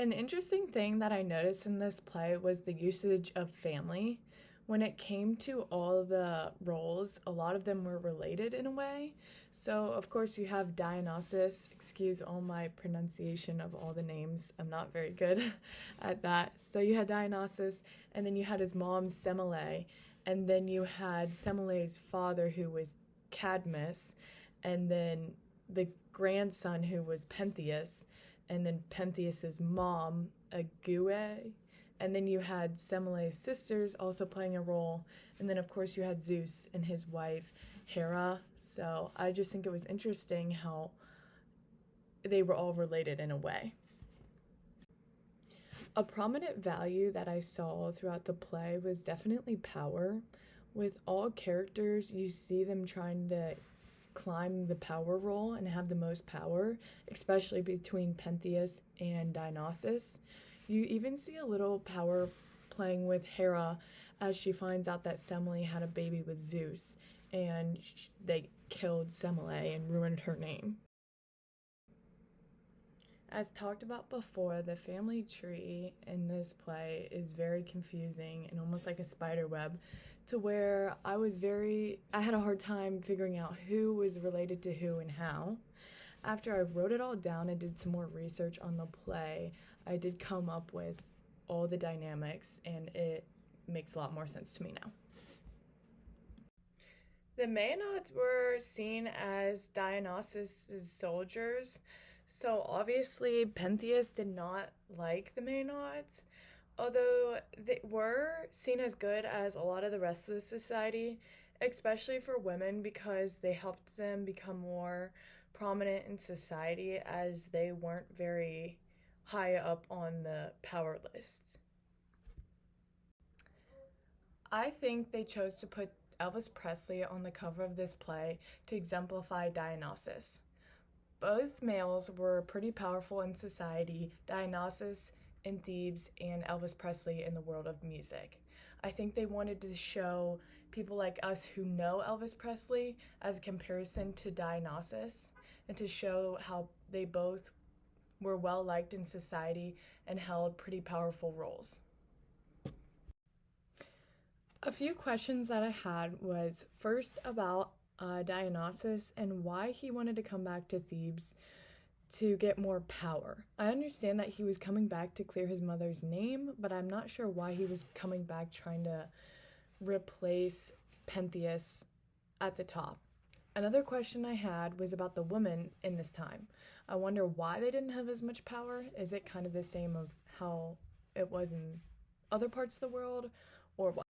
An interesting thing that I noticed in this play was the usage of family. When it came to all the roles, a lot of them were related in a way. So, of course, you have Dionysus. Excuse all my pronunciation of all the names, I'm not very good at that. So, you had Dionysus, and then you had his mom, Semele, and then you had Semele's father, who was Cadmus, and then the grandson, who was Pentheus, and then Pentheus's mom, Ague, and then you had Semele's sisters also playing a role, and then of course you had Zeus and his wife Hera. So I just think it was interesting how they were all related in a way. A prominent value that I saw throughout the play was definitely power. With all characters, you see them trying to climb the power role and have the most power, especially between Pentheus and Dionysus. You even see a little power playing with Hera as she finds out that Semele had a baby with Zeus and they killed Semele and ruined her name. As talked about before, the family tree in this play is very confusing and almost like a spider web, to where I had a hard time figuring out who was related to who and how. After I wrote it all down and did some more research on the play, I did come up with all the dynamics, and it makes a lot more sense to me now. The Maenads were seen as Dionysus' soldiers, so obviously Pentheus did not like the Maenads, although they were seen as good as a lot of the rest of the society, especially for women because they helped them become more prominent in society as they weren't very high up on the power list. I think they chose to put Elvis Presley on the cover of this play to exemplify Dionysus. Both males were pretty powerful in society, Dionysus in Thebes and Elvis Presley in the world of music. I think they wanted to show people like us who know Elvis Presley as a comparison to Dionysus, and to show how they both were well liked in society and held pretty powerful roles. A few questions that I had was first about Dionysus and why he wanted to come back to Thebes to get more power. I understand that he was coming back to clear his mother's name, but I'm not sure why he was coming back trying to replace Pentheus at the top. Another question I had was about the women in this time. I wonder why they didn't have as much power. Is it kind of the same of how it was in other parts of the world, or what?